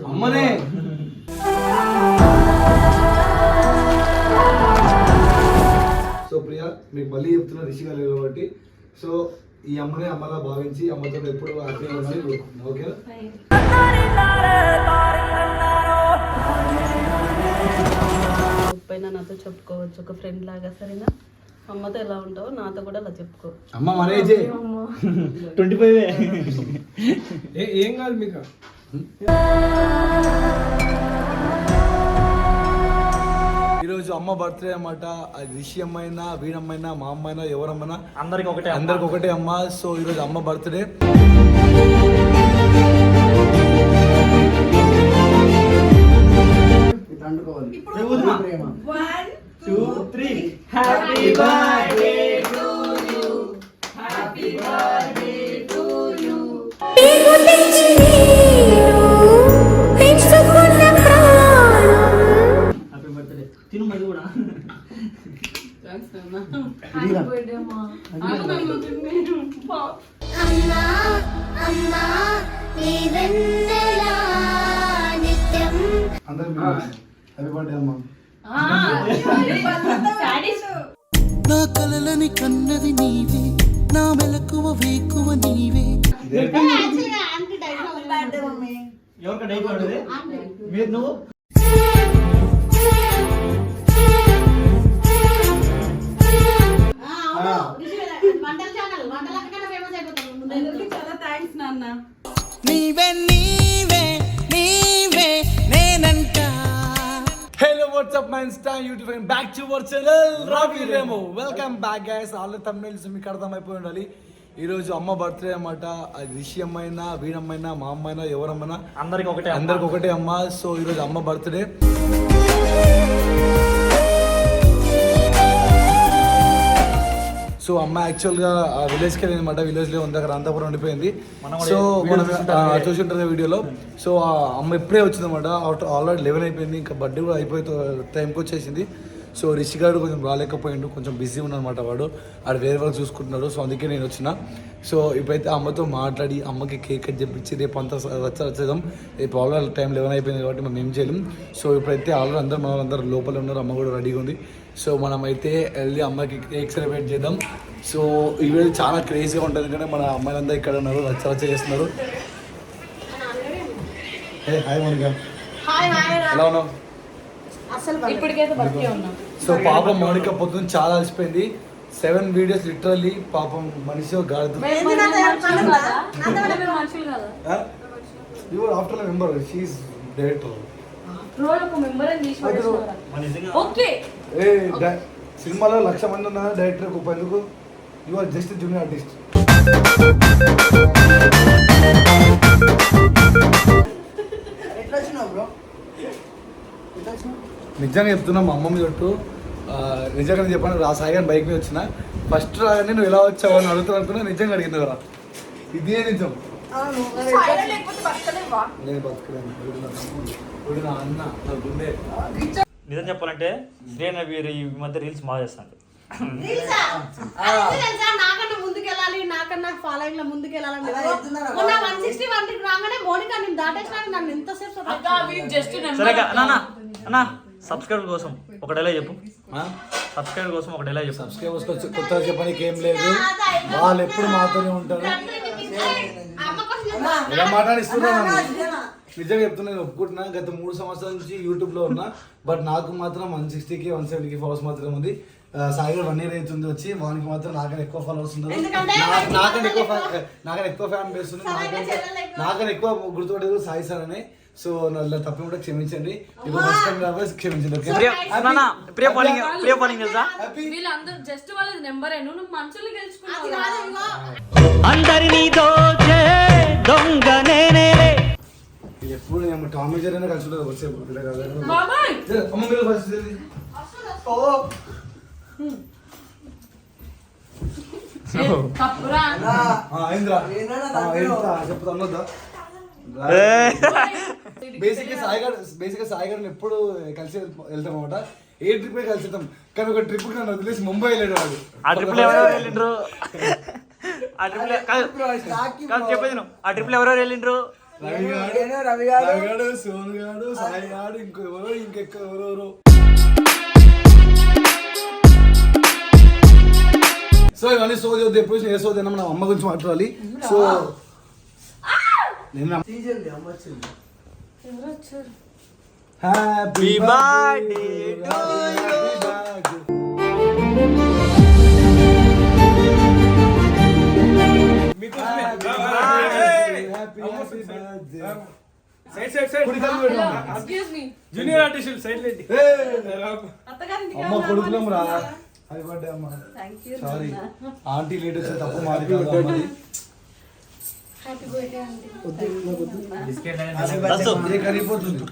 అమ్మనే సో ప్రియా మీకు మళ్ళీ చెప్తున్నా రిషిగా లేదు కాబట్టి సో ఈ అమ్మనే అమ్మలా భావించి అమ్మతో ఎప్పుడు హ్యాపీగా ఉండాలని కోరుకుంటున్నాను. ఓకే పైన నాతో చెప్పుకోవచ్చు ఒక ఫ్రెండ్ లాగా. సరేనా? అమ్మతో ఎలా ఉంటావో నాతో కూడా అలా చెప్పుకో. అమ్మ మనేజ్ 25 ఏం కాదు మీకు. ఈరోజు అమ్మ బర్త్డే అన్నమాట. అది రిషి అమ్మైనా వీడమ్మైనా మా అమ్మైనా ఎవరమ్మైనా అందరికి ఒకటే అమ్మ. సో ఈరోజు అమ్మ birthday. Prema 1 2 3 happy birthday to you happy birthday to you పేరు తెచ్చి పెంచుకున్న ప్రాణం. హ్యాపీ బర్త్డే తిను మరి కూడా. థాంక్స్ అన్న. హ్యాపీ బర్త్డే అమ్మా. అమ్మా అమ్మా నీ వెన్నెలా నిత్యం. అందరూ హ్యాపీ బర్త్డే అమ్మ. నా కలలని కన్నది నీవే, నా మెలకువ వేకువ నీవే. ఎవరికి డైట్ పడేది మీరు నువ్వు చాలా థాంక్స్ నాన్న. నీవే నీవే నీవే నేనంట. Hello what's up my insta YouTube and back to our channel Ravi Remo. Welcome back guys. All thumbnails మీకు అర్థమైపోయి ఉండాలి. ఈరోజు అమ్మ బర్త్డే అన్నమాట. అది రిషి అమ్మైనా వీడమ్మైనా మా అమ్మైనా ఎవరమ్మైనా అందరికి ఒకటే అమ్మ. సో ఈరోజు అమ్మ బర్త్డే. సో అమ్మ యాక్చువల్గా విలేజ్కి వెళ్ళింది అనమాట. విలేజ్లో ఉంది, దగ్గర అంతపురం ఉండిపోయింది. సో మనం చూసింటారు వీడియోలో. సో అమ్మ ఇప్పుడే వచ్చిందన్నమాట. ఆల్రెడీ 11 అయిపోయింది, ఇంకా బర్త్డే కూడా అయిపోయి టైంకి వచ్చేసింది. సో రిషి గారు కొంచెం రాలేకపోయిండు, కొంచెం బిజీ ఉన్నాడనమాట. వాడు వేరే వాళ్ళు చూసుకుంటున్నాడు. సో అందుకే నేను వచ్చిన. సో ఇప్పుడైతే అమ్మతో మాట్లాడి అమ్మకి కేక్ కట్ చెప్పించి రేపు అంతా వచ్చేద్దాం. రేపు ఆల్రెడీ టైం 11 అయిపోయింది కాబట్టి మనం ఏం చేయలేం. సో ఇప్పుడైతే ఆల్రెడీ మన వాళ్ళందరూ లోపల ఉన్నారు. అమ్మ కూడా రెడీగా ఉంది. సో మనమైతే వెళ్ళి అమ్మకి కేక్ సెలబ్రేట్ చేద్దాం. సో ఈ వీడియో చాలా క్రేజీగా ఉంటుంది, ఎందుకంటే మన అమ్మాయిలందరూ ఇక్కడ ఉన్నారు, రచ్చ చేస్తున్నారు. హాయ్ మోనిక, ఎలా ఉన్నావు? సో పాపం మౌనిక పొద్దున్న చాలా అలసిపోయింది. 7 వీడియోస్ లిటరల్లీ. పాపం మనిషి గాడు. You are after member, she is director. సినిమాలో 1,00,000 మంది ఉన్నా డైరెక్టర్ గొప్ప ఎందుకు? You are just junior artist. నిజంగా చెప్తున్నా, మా అమ్మమ్మ చుట్టూ నిజంగా చెప్పాను. ఆ సాయి గారి బైక్ మీద వచ్చిన ఫస్ట్ రాగానే నువ్వు ఎలా వచ్చావు అని అడుగుతావు అనుకున్నా. నిజంగా అడిగింది కదా, ఇదే నిజం. నేను బతకలేను. నా అన్న నా గుండె. నిజం చెప్పాలంటే శ్రీన వీరు ఈ మధ్య రీల్స్ బాగా చేస్తాను. నాకన్నా ముందుకెళ్ళాలి, నాకన్నా ఫాలోయింగ్ లో ముందుకెళ్ళాలని 161 రాగానే మోనికా నేను దాటేసినా నన్ను ఎంతసేపు సరే అన్నా సబ్స్క్రైబర్ కోసం ఒక డైలాగ్ చెప్పు. సబ్స్క్రైబర్ కోసం ఒక డైలాగ్ చెప్పు. సబ్స్క్రైబర్స్ కొత్తగా చెప్పడానికి ఏం లేదు, వాళ్ళు ఎప్పుడు మాతోనే ఉంటారు. ఎలా మాట్లాడిస్తున్నాను నిజంగా చెప్తున్నా, నేను ఒప్పుకుంటున్నా. గత 3 సంవత్సరాల నుంచి యూట్యూబ్లో ఉన్నా, బట్ నాకు మాత్రం 160K 170K ఫాలోవర్స్ మాత్రం ఉంది. సాయిగా 1 year అవుతుంది వచ్చి, వానికి మాత్రం నాకన్నా ఎక్కువ ఫాలోవర్స్ ఉన్నారు. నాకన్నా ఎక్కువ ఫ్యాన్ బేస్ ఉంది. నాకన్నా ఎక్కువ గుర్తుపడేది సాయి సార్ అనే. సో నల్ల తప్పని కూడా క్షమించండి, క్షమించండి. ఎప్పుడు నేను టామీ జరైనా కలిసి చెప్తా. బేసిక్గా సాయిగారు ఎప్పుడు కలిసి వెళ్తాం అనమాట. ఏ ట్రిప్ కలిసి వెళ్తాం, కానీ ఒక ట్రిప్ నన్ను వదిలేసి ముంబై వెళ్ళాడు వాడు. ఆ ట్రిప్ లో ఎవరెవరు వెళ్ళిండ్రు? ఆ ట్రిప్ కాదు చెప్పేది నువ్వు. ఆ ట్రిప్ లో ఎవరెవరు వెళ్ళిండ్రు? రవి గాడు, సోను గాడు, సాయి గాడు, ఇంకెవరెవరు. సో ఇవన్నీ సోది వద్దు, ఎప్పుడు ఏ సోది అయినా మన అమ్మ గురించి మాట్లాడాలి. So happy birthday junior artist side లేండి. అమ్మ కొడుకులం రా. హ్యాపీ బర్త్డే అమ్మ. సారీ ఆంటీ లేట్ వచ్చే తప్పు మాది కాదు అమ్మది. కరిగిపోతుంది.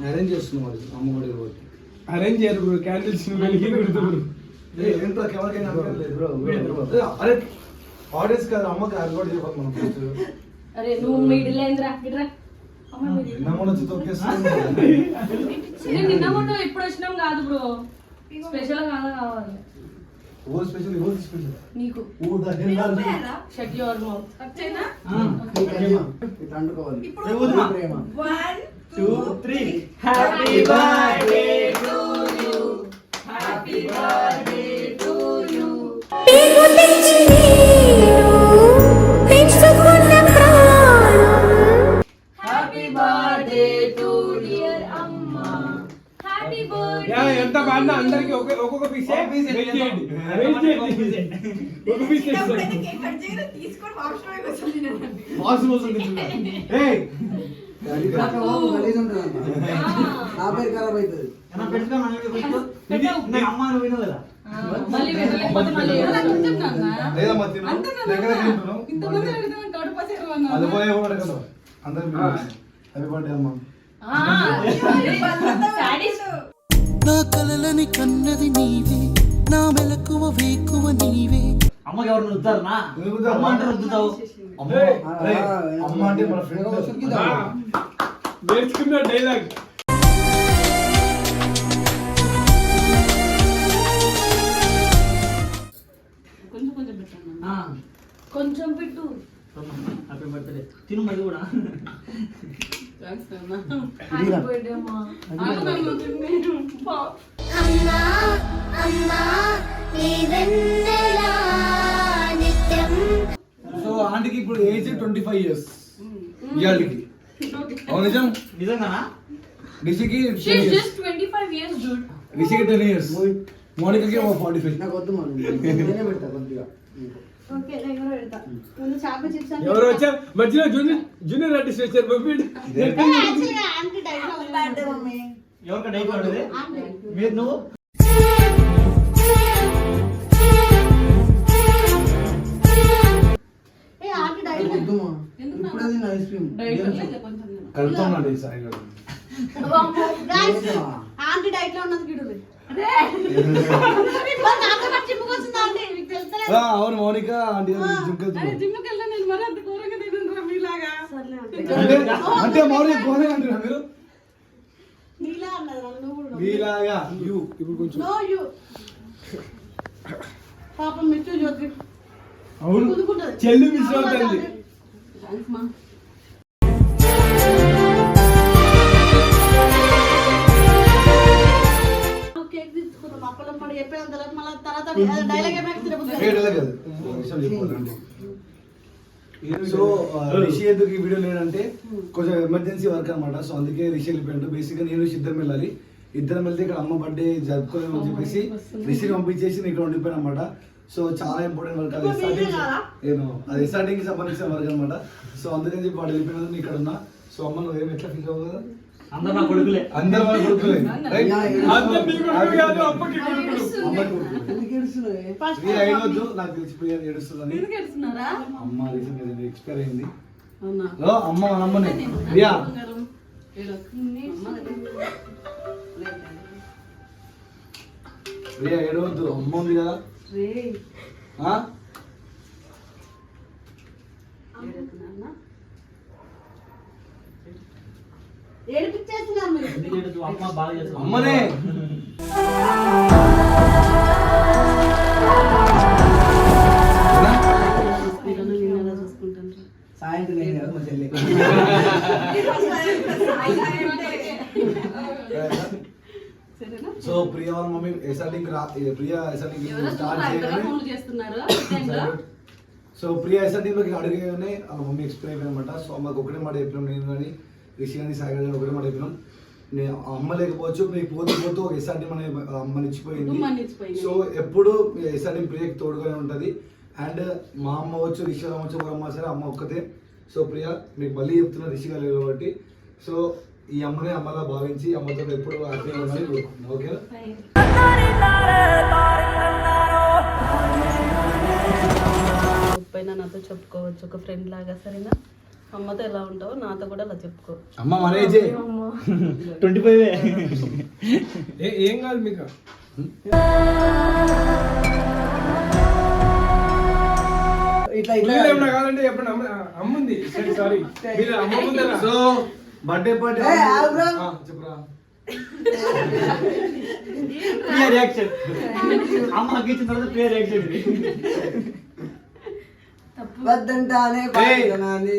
అరేంజ్ చేస్తున్నాం అది అమ్మ బర్త్డే కాబట్టి. అరేంజ్ చేయరు బ్రో, క్యాండిల్స్ వెలిగి పెడుతున్నారు. ఏంట్రా ఎవరికైనా అరే ఆడియన్స్ కాదు అమ్మకి ఏర్పాటు చేయకపోతే మనం అరే నువ్వు మిడిల్ అయిందిరా ఇట్రా. నమ్మని వచ్చి తొక్కేస్తుంది. నిన్న మొన్న ఎప్పుడు వచ్చినాం కాదు బ్రో, స్పెషల్ కావాలి ఓ స్పెషల్ ఓ స్పెషల్ నీకు. ఓ దగ్గర షట్ యువర్ మౌత్. అచ్చేనా? ఇట్లా అంటుకోవాలి. 1 2 3 happy birthday to you, happy birthday to you. పేరు తెచ్చి నేను పెంచుకున్న ప్రాణం. Happy birthday to dear amma. Happy birthday. ఎంత బాగున్నా అందరికి ఒక్కొక్క పీస్ చేయండి. అరేంజ్ చేయండి. ఒక పీస్ వాసు కోసం నిల్చున్నా. ఏయ్ మళ్ళీ వెళ్ళలేకపోతే మళ్ళీ లేదా మధ్య దగ్గర తింటున్నాం. అది పోయే కూడా కదా అందరు హ్యాపీ బర్త్డే అమ్మ. నా కలలని కన్నది నీవే, నా మెలకువ వేకువ నీవే. అమ్మకి ఎవరు రుద్దారనా? అమ్మ అంటే రుద్దుతావు. అమ్మ అరే, అమ్మ అంటే మన ఫ్రెండ్. నేర్చుకున్న డైలాగ్. కొంచెం కొంచెం పెట్టాను. కొంచెం పెట్టు. హ్యాపీ బర్త్డే తిను మరి కూడా. హ్యాపీ బర్త్డే అమ్మా. అమ్మా అమ్మా నీ వెన్నెలా నిత్యం. సో ఆంటీకి ఇప్పుడు ఏజ్ 25 years ఇయాలికి. అవును నిజం. నిజంగానా? రిషికి She's just 25 years dude. రిషికి 10 years, మోనికాకి 45. ఓకే నేను కూడా పెడతా. ముందు చాకు చిప్స్ అని. ఎవరు వచ్చారు మధ్యలో? జూనియర్ ఆర్టిస్ట్ వచ్చారు. పంపిండి. యాక్చువల్లీ ఆంటీ డైట్ లో బర్త్డే మమ్మీ. ఎవరికి డైట్ పడేది? మీరు నువ్వు ఏ ఆంటీ డైట్ లో ఇప్పుడే ఐస్ క్రీమ్ డైట్ లో కొంచెం కడుతున్నాడు ఈ సాయి గారు. గైస్ ఆంటీ డైట్ లో ఉన్నది గిడుది. అదే మరి నాతో పాటు జిమ్ కోసం ఆంటీ మీకు తెలుస్తలేదు. అవును మౌనిక ఆంటీ జిమ్ కి అరే జిమ్ కి వెళ్ళా నేను మరి అంత ఘోరంగా తినను మీలాగా. అంటే మౌనిక ఘోరంగా అంటారా మీరు? నీలా అన్నది నువ్వు. మీలాగా యు ఇప్పుడు కొంచెం నో యు. పాపం మిచ్చు జ్యోతి అవును కుదుకుంటది. చెల్లి మిస్ అవుతుంది. థాంక్స్ మా. కేక్ తీసుకుందాం అప్పలం పడి చెప్పేంత తర్వాత మళ్ళీ తర్వాత డైలాగ్ ఏమైనా తినబుద్ధి. సో రిషి ఎందుకు ఈ వీడియో లేదంటే కొంచెం ఎమర్జెన్సీ వర్క్ అనమాట. సో అందుకే రిషి వెళ్ళిపోయాడు. బేసిక్గా నేను ఇద్దరం వెళ్ళాలి. ఇద్దరం వెళ్తే ఇక్కడ అమ్మ బర్త్డే జరుపుకోలేమని చెప్పేసి రిషిని పంపించేసి నేను ఇక్కడ ఉండిపోయాను అనమాట. సో చాలా ఇంపార్టెంట్ వర్క్ అది. అది స్టార్టింగ్ కి సంబంధించిన వర్క్ అనమాట. సో అందుకని చెప్పి వాడు వెళ్ళిపోయినందుకు ఇక్కడ ఉన్నా. సో అమ్మ నువ్వేం ఎట్లా ఫీల్ అవ్వదు కదా? అందరు నా కొడుకులే. అందరు వాళ్ళ కొడుకులే రైట్. అందరు నీ కొడుకు కాదు, అమ్మకి కొడుకులు. ప్రియ ఏడవద్దు, నాకు తెలిసి ప్రియ ఏడుస్తుందని. ఎందుకు ఏడుస్తున్నారా? అమ్మ రీసెంట్ ఎక్స్పైర్ అయింది. అవునా? అమ్మ మన అమ్మనే ప్రియా. ప్రియా ఏడవద్దు, అమ్మ ఉంది కదా. ఏడిపించేస్తున్నారు మీరు. అమ్మ బాగా చేస్తుంది. అమ్మనే సాయంత్రం నేను కదా మా చెల్లి. సో ప్రియా వాళ్ళ మమ్మీ ఎస్ఆర్టీకి ప్రియా ఎస్ఆర్టీకి స్టార్ట్ చేయగానే సో ప్రియా ఎస్ఆర్టీలోకి అడిగగానే వాళ్ళ మమ్మీ ఎక్స్ప్లెయిన్ అయిపోయిందన్నమాట. సో అమ్మకి ఒకటే మాట చెప్పినాం, నేను కానీ రిషి కానీ సాయి కానీ ఒకటే మాట చెప్పినాం, నేను అమ్మ లేకపోవచ్చు మీకు పోతూ పోతూ ఒక ఎస్ఆర్టీ మన అమ్మని ఇచ్చిపోయింది. సో ఎప్పుడు ఎస్ఆర్టీ ప్రియకి తోడుగానే ఉంటుంది. అండ్ మా అమ్మ వచ్చు రిషి అవ్వచ్చు ఒక అమ్మ సరే అమ్మ ఒక్కతే. సో ప్రియా మీకు మళ్ళీ చెప్తున్నా రిషి గారు కాబట్టి సో ఈ అమ్మనే అమ్మలా భావించి అమ్మతో ఎప్పుడు హ్యాపీగా ఉండాలని కోరుకుంటున్నాను. ఓకే పైన నాతో చెప్పుకోవచ్చు ఒక ఫ్రెండ్ లాగా, సరేనా? అమ్మతో ఎలా ఉంటావో నాతో కూడా అలా చెప్పుకో. అమ్మ మనేజే 25 ఏం కాదు మీకు. ఇట్లా మీరు ఏమన్నా కావాలంటే చెప్పండి. అమ్ముంది సారీ మీరు అమ్మ ముందర. సో బర్త్డే పార్టీ ఏ, ఆగురా. చెప్పురా. ప్రియ రియాక్షన్ అమ్మ ఇచ్చిన తర్వాత ప్రియ రియాక్షన్ ఇది. వద్దంటానే పాడుతున్నాను.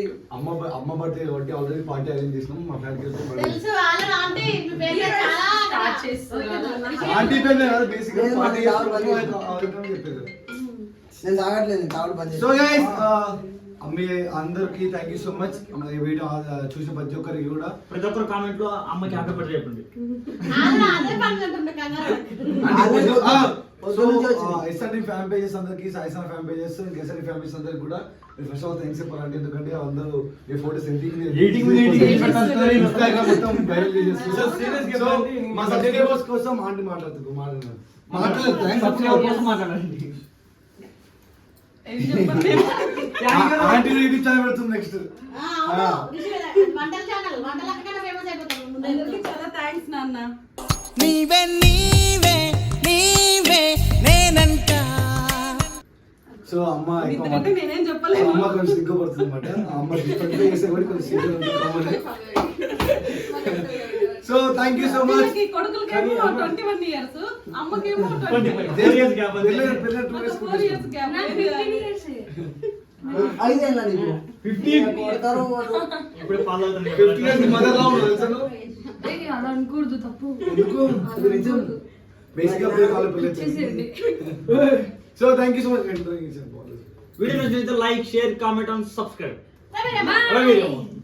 అమ్మ బర్త్డే కాబట్టి ఆల్రెడీ పార్టీ అరేంజ్ చేసినాం మా ఫ్యామిలీ. తెలుసు వాళ్ళ ఆంటీ మీ పేరు చాలా ఆంటీ పేరు కాదు బేసిక్ లేదు, పార్టీ మాది ఆవిడ పని చెప్పేది. నేను తాగట్లేదు, తాగుడు పని సో గైస్ మీ అందరికి థ్యాంక్ యూ సో మచ్. మన ఈ వీడియో చూసిన ప్రతి ఒక్కరికి కూడా ప్రతి ఒక్కరు కామెంట్ లో అమ్మకి హ్యాపీ బర్త్డే చెప్పండి. అదే పని అంటుండే కంగారు. ఎస్ఆర్టీ ఫ్యాన్ పేజెస్ అందరికి సాయిసాన్ ఫ్యాన్ పేజెస్ ఇంకా ఎస్ఆర్టీ ఫ్యాన్ పేజెస్ అందరికి కూడా ఫస్ట్ ఆఫ్ ఆల్ థ్యాంక్స్ చెప్పాలంటే ఎందుకంటే అందరూ ఈ ఫోటోస్ Editing ఇన్స్టాగ్రామ్ మొత్తం వైరల్ So, serious చేసేస్తారు. గా సో చెప్పండి, మా మీ సబ్స్క్రైబర్స్ కోసం ఆంటీ మాట్లాడుతున్నారు సబ్స్క్రైబర్ కోసం మాట్లాడండి. ఆంటీ యూట్యూబ్ ఛానల్ పెడుతుంది నెక్స్ట్. అవును, వంటల ఛానల్ వంటల కన్నా ఫేమస్ అయిపోతాం ముందే. చాలా థ్యాంక్స్ నాన్న. నీవే నీవే నీవే నేనంట. సో అమ్మ ఎందుకంటే నేనేం చెప్పలేను. అమ్మ కొంచెం సిగ్గుపడుతుంది అనమాట. అమ్మ డిఫరెంట్ చేసే కూడా కొంచెం సిగ్గు so thank you so much. వీళ్ళకి కొడుకులకేమో 21 years, అమ్మకేమో 4 years gap అంతే. 4 years gap. ఐదేళ్ళ నీకు 15 కొడతారు వాడు. ఇప్పుడు ఫాలో అవుతుంది. 50 years మదర్ లా ఉన్నావు తెలుసా నువ్వు? అలా అనుకూడదు, తప్పు. ఎందుకు ఇది నిజం. బేసిక్గా ప్లే కాల్ పిల్లలు. So thank you so much. Video నచ్చితే like share comment and subscribe. Bye. అలాగే